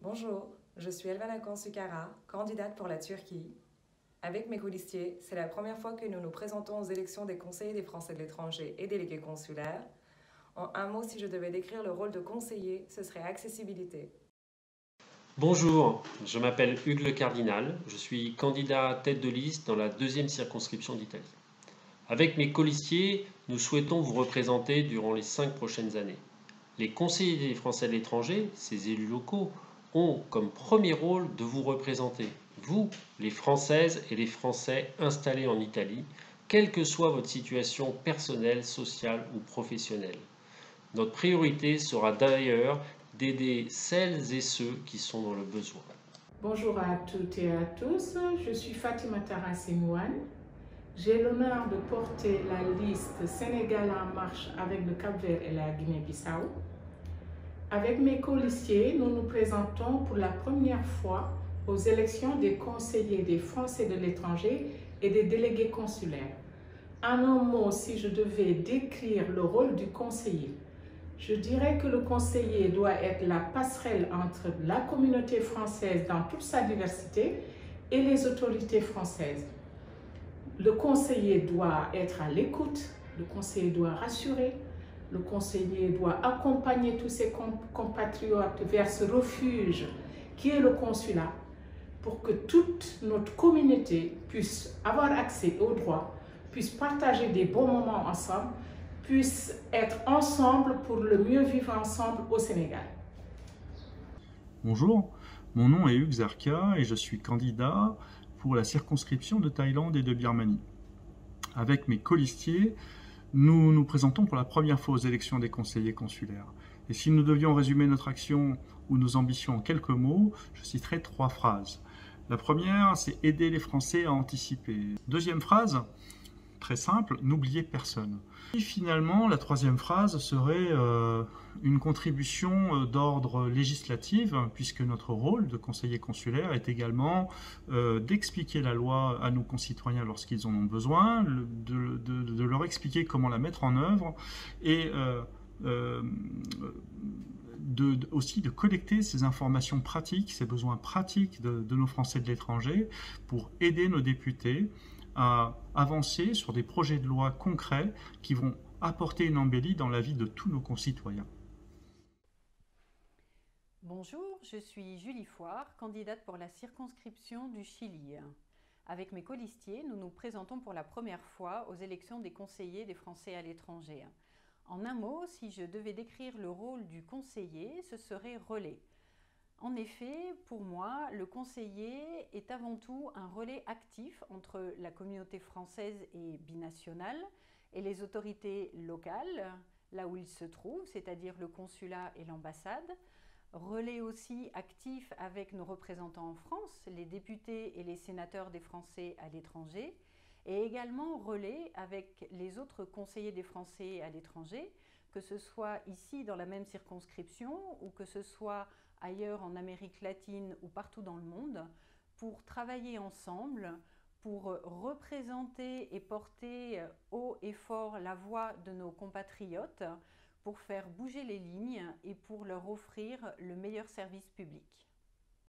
Bonjour, je suis Elvana Kansukara, candidate pour la Turquie. Avec mes colistiers, c'est la première fois que nous nous présentons aux élections des conseillers des Français de l'étranger et délégués consulaires. En un mot, si je devais décrire le rôle de conseiller, ce serait accessibilité. Bonjour, je m'appelle Hugues Le Cardinal, je suis candidat tête de liste dans la deuxième circonscription d'Italie. Avec mes colistiers, nous souhaitons vous représenter durant les 5 prochaines années. Les conseillers des Français de l'étranger, ces élus locaux, ont comme premier rôle de vous représenter, vous, les Françaises et les Français installés en Italie, quelle que soit votre situation personnelle, sociale ou professionnelle. Notre priorité sera d'ailleurs d'aider celles et ceux qui sont dans le besoin. Bonjour à toutes et à tous, je suis Fatima Tarassimouane. J'ai l'honneur de porter la liste Sénégal en marche avec le Cap-Vert et la Guinée-Bissau. Avec mes colistiers, nous nous présentons pour la première fois aux élections des conseillers des Français de l'étranger et des délégués consulaires. En un mot, si je devais décrire le rôle du conseiller, je dirais que le conseiller doit être la passerelle entre la communauté française dans toute sa diversité et les autorités françaises. Le conseiller doit être à l'écoute, le conseiller doit rassurer, le conseiller doit accompagner tous ses compatriotes vers ce refuge qui est le consulat pour que toute notre communauté puisse avoir accès aux droits, puisse partager des bons moments ensemble, puissent être ensemble pour le mieux vivre ensemble au Sénégal. Bonjour, mon nom est Hugues Zarka et je suis candidat pour la circonscription de Thaïlande et de Birmanie. Avec mes colistiers, nous nous présentons pour la première fois aux élections des conseillers consulaires. Et si nous devions résumer notre action ou nos ambitions en quelques mots, je citerai 3 phrases. La première, c'est aider les Français à anticiper. Deuxième phrase, très simple, n'oubliez personne. Et finalement, la troisième phrase serait une contribution d'ordre législatif, puisque notre rôle de conseiller consulaire est également d'expliquer la loi à nos concitoyens lorsqu'ils en ont besoin, de leur expliquer comment la mettre en œuvre et aussi de collecter ces informations pratiques, ces besoins pratiques de nos Français de l'étranger pour aider nos députés à avancer sur des projets de loi concrets qui vont apporter une embellie dans la vie de tous nos concitoyens. Bonjour, je suis Julie Foire, candidate pour la circonscription du Chili. Avec mes colistiers, nous nous présentons pour la première fois aux élections des conseillers des Français à l'étranger. En un mot, si je devais décrire le rôle du conseiller, ce serait relais. En effet, pour moi, le conseiller est avant tout un relais actif entre la communauté française et binationale et les autorités locales, là où il se trouve, c'est-à-dire le consulat et l'ambassade. Relais aussi actif avec nos représentants en France, les députés et les sénateurs des Français à l'étranger, et également relais avec les autres conseillers des Français à l'étranger, que ce soit ici dans la même circonscription ou que ce soit ailleurs en Amérique latine ou partout dans le monde, pour travailler ensemble, pour représenter et porter haut et fort la voix de nos compatriotes, pour faire bouger les lignes et pour leur offrir le meilleur service public.